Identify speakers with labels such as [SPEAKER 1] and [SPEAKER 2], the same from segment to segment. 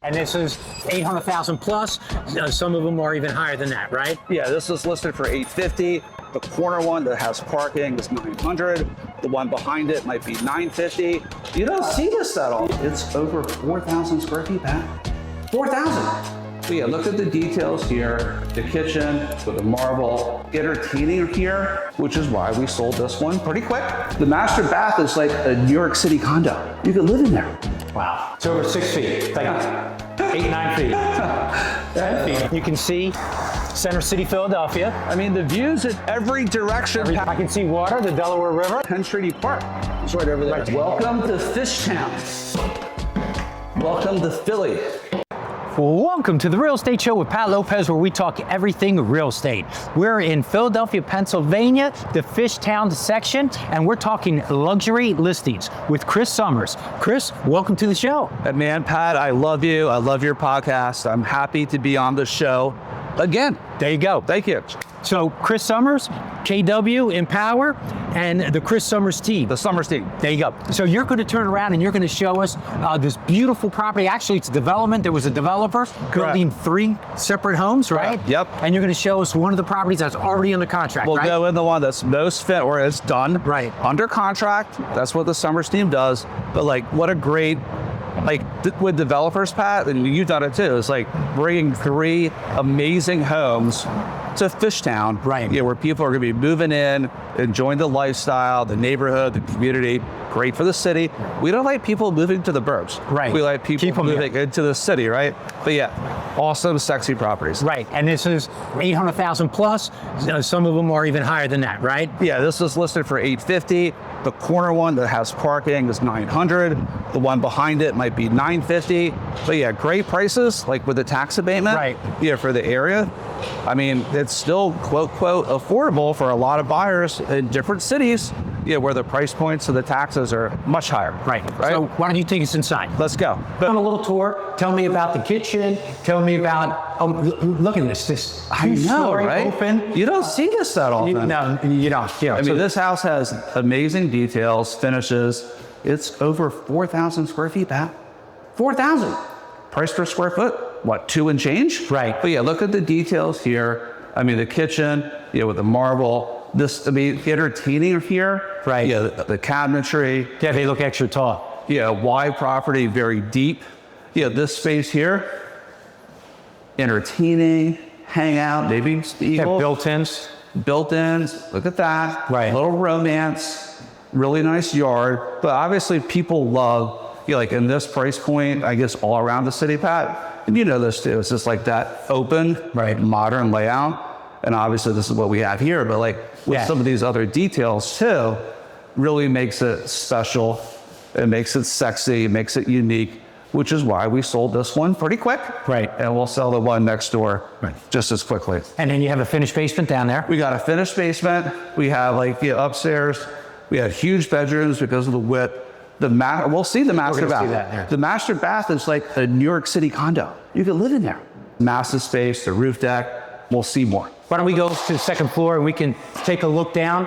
[SPEAKER 1] And this is 800,000 plus. Some of them are even higher than that, right?
[SPEAKER 2] Yeah, this is listed for 850. The corner one that has parking is 900. The one behind it might be 950. You don't see this at all. It's over 4,000 square feet, Pat. 4,000. So yeah, look at the details here. The kitchen with the marble, entertaining here, which is why we sold this one pretty quick. The master bath is like a New York City condo. You could live in there.
[SPEAKER 1] Wow. It's over 6 feet. It's like 8-9 feet. 10 feet. You can see Center City, Philadelphia.
[SPEAKER 2] I mean, the views in every direction.
[SPEAKER 1] I can see water, the Delaware River.
[SPEAKER 2] Penn Treaty Park is right over there. Right. Welcome to Fishtown. Welcome to Philly.
[SPEAKER 1] Welcome to the Real Estate Show with Pat Lopez, where we talk everything real estate. We're in Philadelphia, Pennsylvania, the Fishtown section, and we're talking luxury listings with Chris Summers. Chris, welcome to the show.
[SPEAKER 2] Man, Pat, I love you. I love your podcast. I'm happy to be on the show again.
[SPEAKER 1] There you go.
[SPEAKER 2] Thank you.
[SPEAKER 1] So Chris Summers, KW Empower, and the Chris Summers team.
[SPEAKER 2] The Summers team.
[SPEAKER 1] There you go. So you're going to turn around and you're going to show us this beautiful property. Actually, it's a development. There was a developer building 3 separate homes, right?
[SPEAKER 2] Yep.
[SPEAKER 1] And you're going to show us one of the properties that's already under contract,
[SPEAKER 2] We'll
[SPEAKER 1] right?
[SPEAKER 2] go in the one that's most fit, or it's done.
[SPEAKER 1] Right.
[SPEAKER 2] Under contract. That's what the Summers team does. But like, what a great, with developers, Pat, and you've done it too, it's like bringing 3 amazing homes to Fishtown,
[SPEAKER 1] right?
[SPEAKER 2] Yeah, where people are going to be moving in, enjoying the lifestyle, the neighborhood, the community. Great for the city. We don't like people moving to the burbs,
[SPEAKER 1] right?
[SPEAKER 2] We like people moving into the city, right? But yeah, awesome, sexy properties,
[SPEAKER 1] right? And this is 800,000 plus. Some of them are even higher than that, right?
[SPEAKER 2] Yeah, this is listed for 850. The corner one that has parking is 900. The one behind it might be 950. But yeah, great prices, like with the tax abatement.
[SPEAKER 1] Right.
[SPEAKER 2] Yeah, for the area. I mean, it's still quote, affordable for a lot of buyers in different cities, yeah, where the price points of the taxes are much higher.
[SPEAKER 1] Right. So why don't you take us inside?
[SPEAKER 2] Let's go.
[SPEAKER 1] On a little tour. Tell me about the kitchen. Tell me about, look at this
[SPEAKER 2] I know, right?
[SPEAKER 1] Open.
[SPEAKER 2] You don't see this that often.
[SPEAKER 1] No, you don't.
[SPEAKER 2] I mean, this house has amazing details, finishes. It's over 4,000 square feet, Pat. 4,000. Price per square foot, what, 2 and change?
[SPEAKER 1] Right.
[SPEAKER 2] But yeah, look at the details here. I mean, the kitchen, yeah, with the marble. This, I mean, entertaining here.
[SPEAKER 1] Right.
[SPEAKER 2] Yeah, the cabinetry.
[SPEAKER 1] Yeah, they look extra tall.
[SPEAKER 2] Yeah, wide property, very deep. Yeah, this space here, entertaining, hangout, maybe
[SPEAKER 1] built-ins.
[SPEAKER 2] Built-ins, look at that.
[SPEAKER 1] Right.
[SPEAKER 2] A little romance, really nice yard. But obviously people love, like in this price point, I guess all around the city, Pat, and you know this too, it's just like that open, modern layout. And obviously this is what we have here, but like with some of these other details too, really makes it special. It makes it sexy, it makes it unique, which is why we sold this one pretty quick.
[SPEAKER 1] Right.
[SPEAKER 2] And we'll sell the one next door just as quickly.
[SPEAKER 1] And then you have a finished basement down there.
[SPEAKER 2] We got a finished basement. We have upstairs. We had huge bedrooms because of the width. We'll see the master bath.
[SPEAKER 1] See that, yeah.
[SPEAKER 2] The master bath is like a New York City condo. You could live in there. Massive space, the roof deck. We'll see more.
[SPEAKER 1] Why don't we go to the second floor and we can take a look down?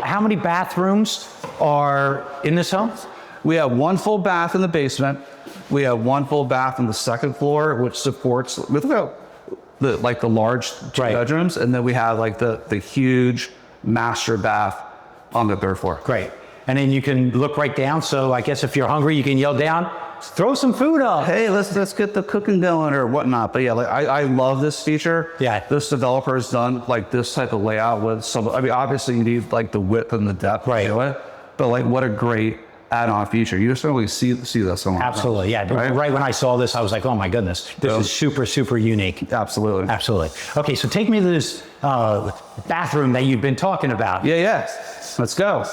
[SPEAKER 1] How many bathrooms are in this home?
[SPEAKER 2] We have 1 full bath in the basement. We have 1 full bath on the second floor, which supports with the large 2 bedrooms, and then we have like the huge master bath on the 3rd floor.
[SPEAKER 1] Great. And then you can look right down. So I guess if you're hungry, you can yell down, throw some food up.
[SPEAKER 2] Hey, let's get the cooking going or whatnot. But yeah, I love this feature.
[SPEAKER 1] Yeah.
[SPEAKER 2] This developer has done like this type of layout with some, I mean, obviously you need like the width and the depth to do it, but like what a great add-on feature. You just don't really see this on.
[SPEAKER 1] Absolutely, yeah. Right when I saw this, I was like, oh my goodness, this is super, super unique.
[SPEAKER 2] Absolutely.
[SPEAKER 1] Absolutely. Okay, so take me to this bathroom that you've been talking about.
[SPEAKER 2] Yeah. Let's go.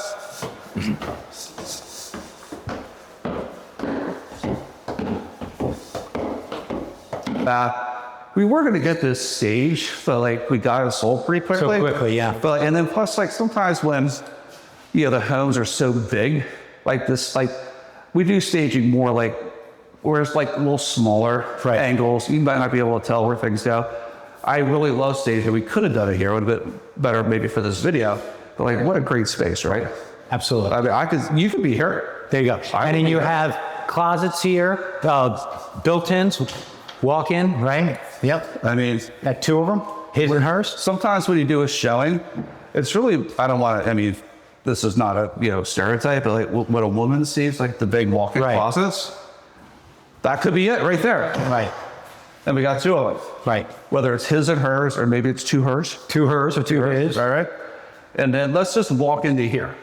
[SPEAKER 2] We were going to get this stage, but like we got it sold pretty quickly.
[SPEAKER 1] So quickly, yeah.
[SPEAKER 2] But and then plus like sometimes when the homes are so big, like this, like we do staging more like where it's like a little smaller angles. You might not be able to tell where things go. I really love staging. We could have done it here. It would have been better maybe for this video. But like what a great space, right?
[SPEAKER 1] Absolutely.
[SPEAKER 2] I mean, you could be here.
[SPEAKER 1] There you go. And then you have closets here, built-ins, walk-in, right? Yep.
[SPEAKER 2] I mean,
[SPEAKER 1] Got two of them, his and hers.
[SPEAKER 2] sometimes when you do a showing, it's really, I don't want to, I mean, this is not a, stereotype, but like what a woman sees, like the big walk-in closets, that could be it right there.
[SPEAKER 1] Right.
[SPEAKER 2] And we got two of them.
[SPEAKER 1] Right.
[SPEAKER 2] Whether it's his and hers, or maybe it's two hers.
[SPEAKER 1] Two hers or two his.
[SPEAKER 2] All right. And then let's just walk into here.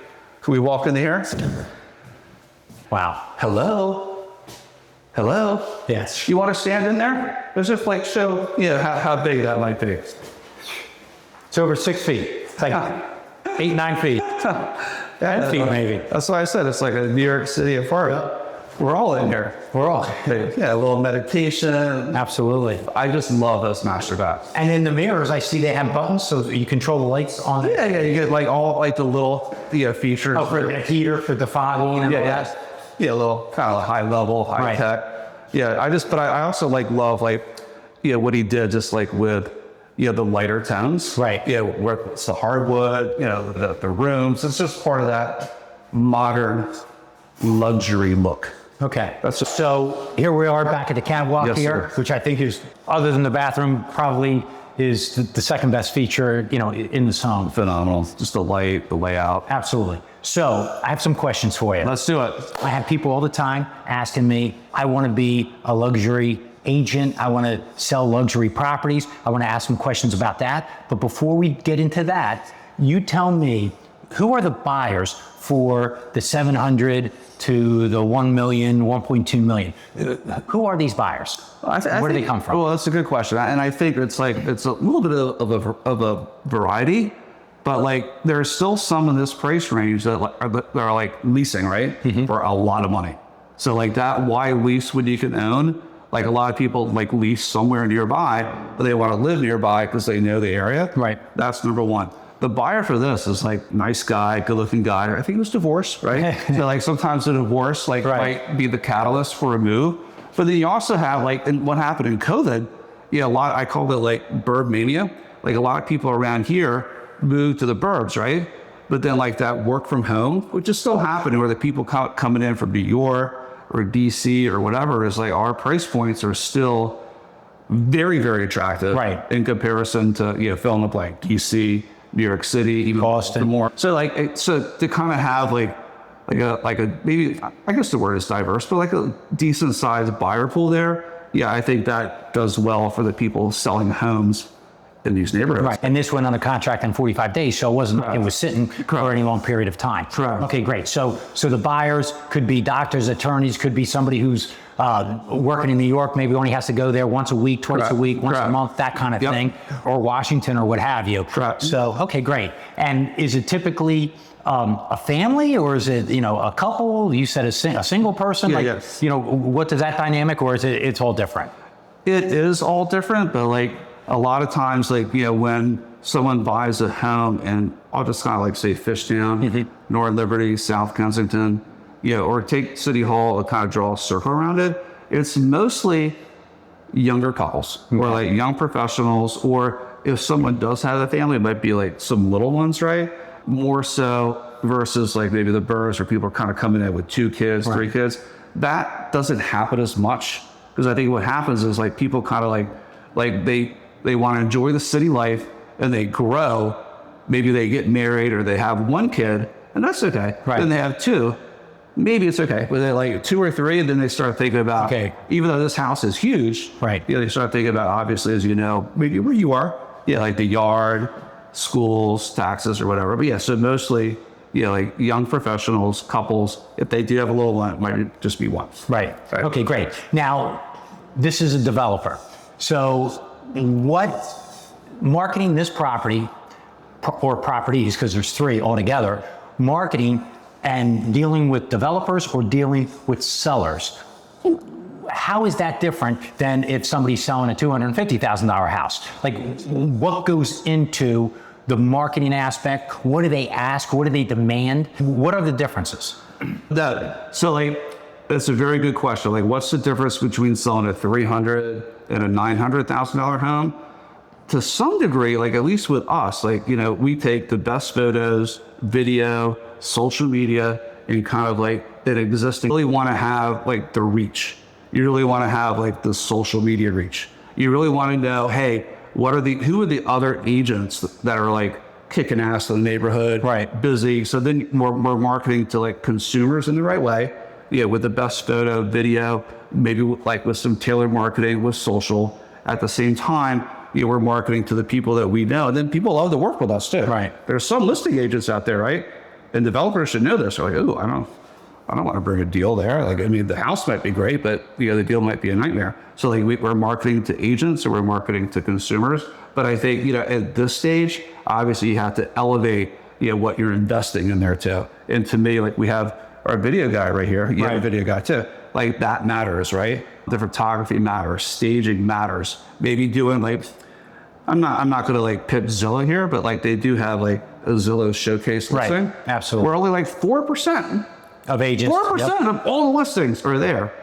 [SPEAKER 2] Can we walk into here?
[SPEAKER 1] Wow.
[SPEAKER 2] Hello? Hello?
[SPEAKER 1] Yes.
[SPEAKER 2] You want to stand in there? Let's just like show, how big that might be.
[SPEAKER 1] It's over 6 feet. It's like 8, 9 feet. 10 feet maybe.
[SPEAKER 2] That's why I said it's like a New York City apartment. We're all in here.
[SPEAKER 1] We're all.
[SPEAKER 2] Yeah, a little meditation.
[SPEAKER 1] Absolutely.
[SPEAKER 2] I just love those master baths.
[SPEAKER 1] And in the mirrors, I see they have buttons so that you control the lights on it.
[SPEAKER 2] Yeah, you get like all like the little features.
[SPEAKER 1] Oh, for the heater, for the fogging and all
[SPEAKER 2] Yeah,
[SPEAKER 1] that.
[SPEAKER 2] a little kind of high level, high tech. Yeah, but I also love what he did just like with, the lighter tones.
[SPEAKER 1] Right.
[SPEAKER 2] Yeah, where it's the hardwood, the rooms. It's just part of that modern luxury look.
[SPEAKER 1] Okay. So here we are back at the catwalk here, which I think is, other than the bathroom, probably is the second best feature, in the song.
[SPEAKER 2] Phenomenal. Just the light, the layout.
[SPEAKER 1] Absolutely. So I have some questions for you.
[SPEAKER 2] Let's do it.
[SPEAKER 1] I have people all the time asking me, I want to be a luxury agent. I want to sell luxury properties. I want to ask them questions about that. But before we get into that, you tell me, who are the buyers for the 700 to the 1 million, 1.2 million? Who are these buyers? Where do they come from?
[SPEAKER 2] Well, that's a good question. And I think it's a little bit of a variety, but there's still some in this price range that are like leasing, right? For a lot of money. So why lease when you can own? A lot of people lease somewhere nearby, but they want to live nearby because they know the area.
[SPEAKER 1] Right.
[SPEAKER 2] That's number one. The buyer for this is nice guy, good looking guy. I think it was divorced, right? So sometimes the divorce might be the catalyst for a move. But then you also have and what happened in COVID, I call it burb mania. A lot of people around here moved to the burbs, right? But then that work from home, which is still happening, where the people coming in from New York or DC or whatever, is our price points are still very, very attractive,
[SPEAKER 1] right,
[SPEAKER 2] in comparison to fill in the blank, DC, New York City, even
[SPEAKER 1] Boston.
[SPEAKER 2] More. So so to kind of have a maybe, I guess the word is diverse, but a decent sized buyer pool there. Yeah, I think that does well for the people selling homes in these neighborhoods.
[SPEAKER 1] Right, and this went under contract in 45 days, so it was sitting for any long period of time.
[SPEAKER 2] Correct.
[SPEAKER 1] Okay, great. So the buyers could be doctors, attorneys, could be somebody who's working in New York, maybe only has to go there once a week, twice a week, once a month, that kind of thing, or Washington or what have you.
[SPEAKER 2] Correct.
[SPEAKER 1] So, okay, great. And is it typically a family, or is it, a couple? You said a single person?
[SPEAKER 2] Yes.
[SPEAKER 1] What does that dynamic, or is it's all different?
[SPEAKER 2] It is all different, but a lot of times, when someone buys a home, and I'll just kind of say Fishtown, North Liberty, South Kensington, or take City Hall and kind of draw a circle around it, it's mostly younger couples or young professionals, or if someone does have a family, it might be some little ones, right? More so versus maybe the burbs where people are kind of coming in with 2 kids, 3 kids. That doesn't happen as much, because I think what happens is people kind of they want to enjoy the city life and they grow. Maybe they get married or they have 1 kid, and that's okay.
[SPEAKER 1] Right.
[SPEAKER 2] Then they have 2. Maybe it's okay. But they 2 or 3, and then they start thinking about, even though this house is huge,
[SPEAKER 1] right?
[SPEAKER 2] They start thinking about, obviously, as maybe where you are, the yard, schools, taxes, or whatever. But yeah, so mostly, young professionals, couples, if they do have a little one, it might just be one.
[SPEAKER 1] Right. Okay, great. Now, this is a developer. So what marketing this property or properties, because there's 3 altogether, marketing and dealing with developers or dealing with sellers, how is that different than if somebody's selling a $250,000 house? What goes into the marketing aspect? What do they ask? What do they demand? What are the differences?
[SPEAKER 2] That's a very good question. What's the difference between selling a $300,000 and a $900,000 home? To some degree, at least with us, we take the best photos, video, social media, and kind of an existing, you really want to have like the reach. You really want to have like the social media reach. You really want to know, hey, who are the other agents that are like kicking ass in the neighborhood,
[SPEAKER 1] right?
[SPEAKER 2] Busy. So then we're marketing to like consumers in the right way, with the best photo, video, maybe like with some tailored marketing with social. At the same time, we're marketing to the people that we know, and then people love to work with us too.
[SPEAKER 1] Right.
[SPEAKER 2] There's some listing agents out there, right? And developers should know this. They're like, oh, I don't want to bring a deal there. Like, I mean, the house might be great, but the deal might be a nightmare. So like we're marketing to agents or we're marketing to consumers. But I think, at this stage, obviously you have to elevate, what you're investing in there too. And to me, like we have our video guy right here. You have a video guy too. Like that matters, right? The photography matters, staging matters. Maybe doing like, I'm not going to like pip Zillow here, but like they do have like a Zillow showcase listing.
[SPEAKER 1] Right, absolutely.
[SPEAKER 2] We're only like 4%
[SPEAKER 1] of agents.
[SPEAKER 2] 4% of all the listings are there.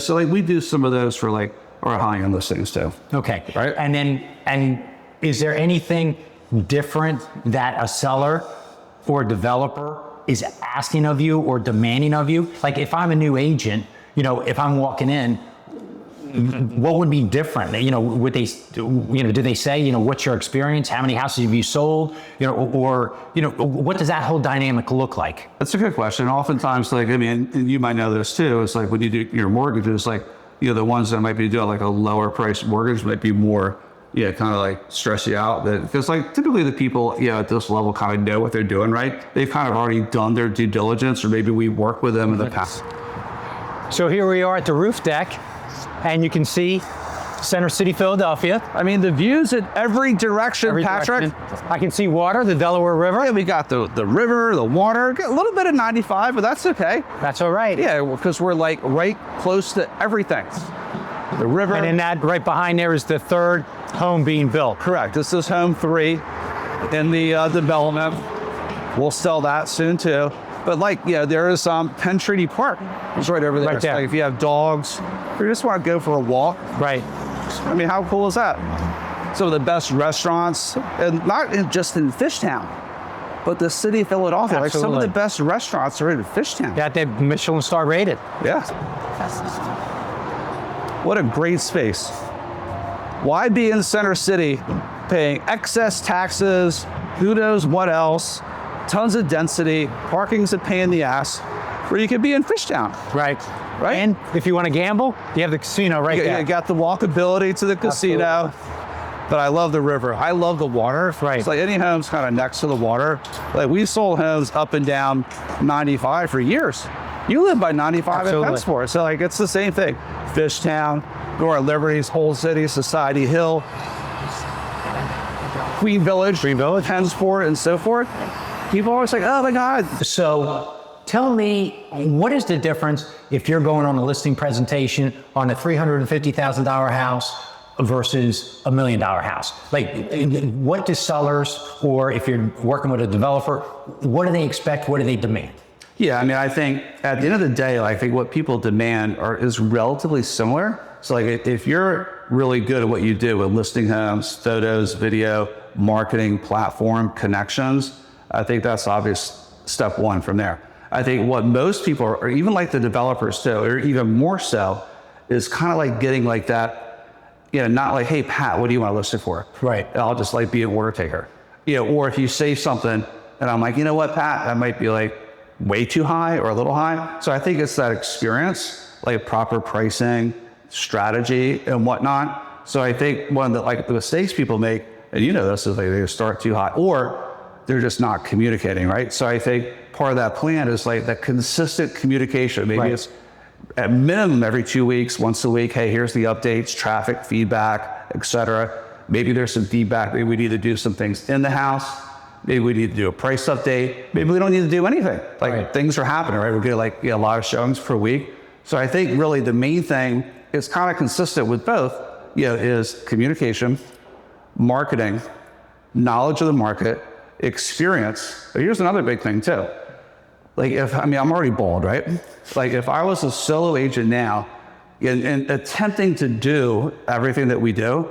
[SPEAKER 2] So like we do some of those for like our high-end listings too.
[SPEAKER 1] Okay.
[SPEAKER 2] Right.
[SPEAKER 1] And is there anything different that a seller or developer is asking of you or demanding of you? Like if I'm a new agent, if I'm walking in, what would be different? Would they, do they say, what's your experience? How many houses have you sold? Or what does that whole dynamic look like?
[SPEAKER 2] That's a good question. Oftentimes, like, I mean, and you might know this too, it's like when you do your mortgages, like, the ones that might be doing like a lower price mortgage might be more, kind of like stress you out. Because like typically the people, at this level kind of know what they're doing, right? They've kind of already done their due diligence, or maybe we work with them in the past.
[SPEAKER 1] So here we are at the roof deck, and you can see Center City, Philadelphia.
[SPEAKER 2] I mean, the views in every direction, Patrick.
[SPEAKER 1] I can see water, the Delaware River.
[SPEAKER 2] Yeah, we got the river, the water, a little bit of 95, but that's okay.
[SPEAKER 1] That's all right.
[SPEAKER 2] Yeah, because we're like right close to everything. The river.
[SPEAKER 1] And in that right behind there is the third home being built.
[SPEAKER 2] Correct. This is home 3 in the development. We'll sell that soon too. But like, there is Penn Treaty Park. It's right over there.
[SPEAKER 1] Right there.
[SPEAKER 2] Like if you have dogs, or you just want to go for a walk.
[SPEAKER 1] Right.
[SPEAKER 2] I mean, how cool is that? Some of the best restaurants, and not just in Fishtown, but the city of Philadelphia.
[SPEAKER 1] Absolutely.
[SPEAKER 2] Like some of the best restaurants are in Fishtown.
[SPEAKER 1] Yeah, they're Michelin star rated.
[SPEAKER 2] Yeah. What a great space. Why be in Center City paying excess taxes, who knows what else, tons of density, parking's a pain in the ass, where you could be in Fishtown.
[SPEAKER 1] Right.
[SPEAKER 2] Right?
[SPEAKER 1] And if you want to gamble, you have the casino right there.
[SPEAKER 2] You got the walkability to the casino.
[SPEAKER 1] Absolutely.
[SPEAKER 2] But I love the river. I love the water.
[SPEAKER 1] Right.
[SPEAKER 2] It's like any home's kind of next to the water. Like we sold homes up and down 95 for years. You live by 95 at Pensport. So like it's the same thing. Fishtown, North Liberties, Whole City, Society Hill, Queen Village, Pensport, and so forth. People are always like, oh my God.
[SPEAKER 1] So tell me, what is the difference if you're going on a listing presentation on a $350,000 house versus $1 million house? Like, what do sellers, or if you're working with a developer, what do they expect? What do they demand?
[SPEAKER 2] Yeah, I mean, I think at the end of the day, I think what people demand is relatively similar. So like if you're really good at what you do with listing homes, photos, video, marketing, platform, connections, I think that's obvious step one from there. I think what most people are, or even like the developers too, or even more so, is kind of like getting like that, not like, hey, Pat, what do you want to list it for?
[SPEAKER 1] Right.
[SPEAKER 2] And I'll just like be an order taker. Or if you say something and I'm like, you know what, Pat, that might be like way too high or a little high. So I think it's that experience, like proper pricing, strategy and whatnot. So I think one of the mistakes people make, and this, is like they start too high or they're just not communicating, right? So I think part of that plan is like that consistent communication. Maybe it's at minimum every 2 weeks, once a week. Hey, here's the updates, traffic, feedback, etc. Maybe there's some feedback. Maybe we need to do some things in the house. Maybe we need to do a price update. Maybe we don't need to do anything. Like things are happening, right? We're getting like a lot of showings per week. So I think really the main thing is kind of consistent with both, is communication, marketing, knowledge of the market, experience. But here's another big thing too. Like I'm already bald, right? Like if I was a solo agent now and attempting to do everything that we do,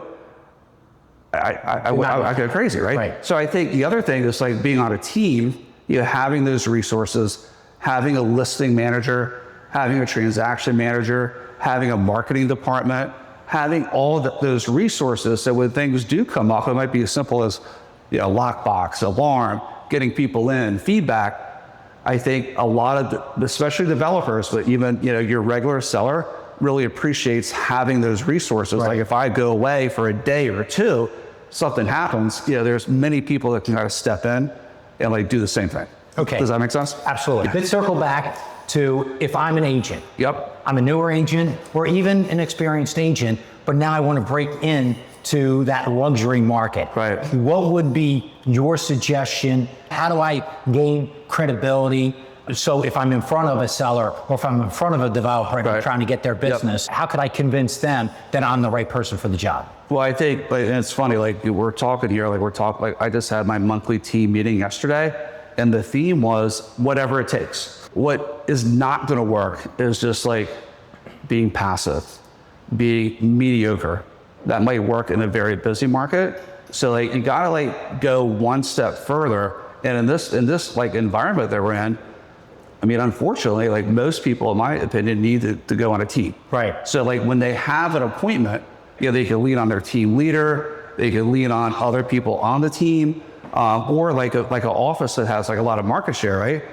[SPEAKER 2] I go crazy, right?
[SPEAKER 1] Right?
[SPEAKER 2] So I think the other thing is like being on a team, having those resources, having a listing manager, having a transaction manager, having a marketing department, having all those resources so when things do come up, it might be as simple as, you know, lockbox, alarm, getting people in, feedback. I think a lot of, especially developers, but even, you know, your regular seller really appreciates having those resources.
[SPEAKER 1] Right.
[SPEAKER 2] Like if I go away for a day or two, something happens, you know, there's many people that can kind of step in and like do the same thing.
[SPEAKER 1] Okay.
[SPEAKER 2] Does that make sense?
[SPEAKER 1] Absolutely. Let's circle back to if I'm an agent.
[SPEAKER 2] Yep.
[SPEAKER 1] I'm a newer agent or even an experienced agent, but now I want to break into that luxury market.
[SPEAKER 2] Right.
[SPEAKER 1] What would be your suggestion? How do I gain credibility? So if I'm in front of a seller or if I'm in front of a developer and I'm trying to get their business, how could I convince them that I'm the right person for the job?
[SPEAKER 2] Well, I think, and it's funny, like we're talking here, like I just had my monthly team meeting yesterday, and the theme was whatever it takes. What is not going to work is just like being passive, being mediocre. That might work in a very busy market. So like you gotta like go one step further. And in this like environment that we're in, I mean, unfortunately, like most people, in my opinion, need to go on a team.
[SPEAKER 1] Right.
[SPEAKER 2] So like when they have an appointment, you know, they can lean on their team leader, they can lean on other people on the team, or like an office that has like a lot of market share, right?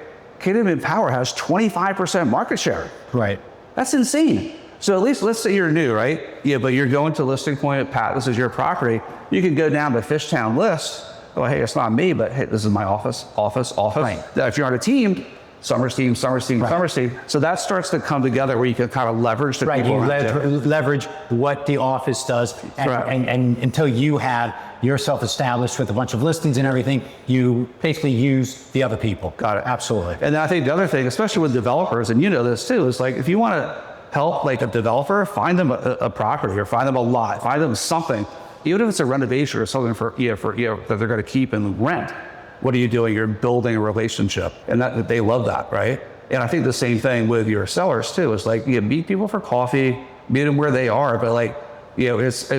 [SPEAKER 2] K-Division Power has 25% market share.
[SPEAKER 1] Right.
[SPEAKER 2] That's insane. So at least let's say you're new, right? Yeah, but you're going to listing point, Pat, this is your property. You can go down to Fishtown list. Oh, hey, it's not me, but hey, this is my office.
[SPEAKER 1] Right.
[SPEAKER 2] Now, if you're on a team, Summers team. So that starts to come together where you can kind of leverage the people around you.
[SPEAKER 1] Leverage what the office does. And until you have yourself established with a bunch of listings and everything, you basically use the other people.
[SPEAKER 2] Got it.
[SPEAKER 1] Absolutely.
[SPEAKER 2] And I think the other thing, especially with developers, and you know this too, is like if you want to help like a developer, find them a property or find them a lot, find them something, even if it's a renovation or something for that they're going to keep and rent. What are you doing? You're building a relationship, and that they love that, right? And I think the same thing with your sellers too. It's like you meet people for coffee, meet them where they are, but like, you know, it's.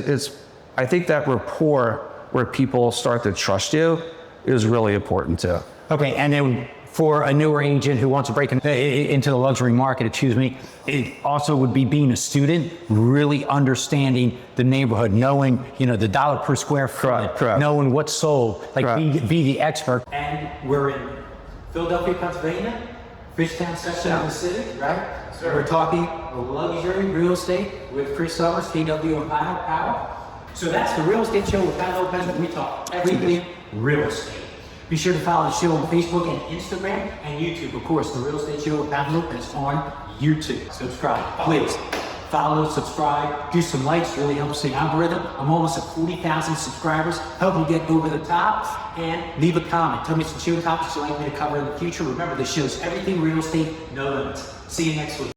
[SPEAKER 2] I think that rapport where people start to trust you is really important too.
[SPEAKER 1] Okay, and then for a newer agent who wants to break into the luxury market, it also would be being a student, really understanding the neighborhood, knowing, you know, the dollar per square foot,
[SPEAKER 2] Correct.
[SPEAKER 1] knowing what's sold, like be the expert. And we're in Philadelphia, Pennsylvania, Fishtown section of the city, right? So we're talking luxury real estate with Chris Summers, KW and Power. So that's the Real Estate Show with Pat Lopez, and we talk everything real estate. Be sure to follow the show on Facebook and Instagram and YouTube. Of course, the Real Estate Show with Pat Lopez on YouTube. Subscribe, please. Follow, subscribe, do some likes, really helps the algorithm. I'm almost at 40,000 subscribers. Help me get over the top, and leave a comment. Tell me some show topics you'd like me to cover in the future. Remember, this show's everything real estate, no limits. See you next week.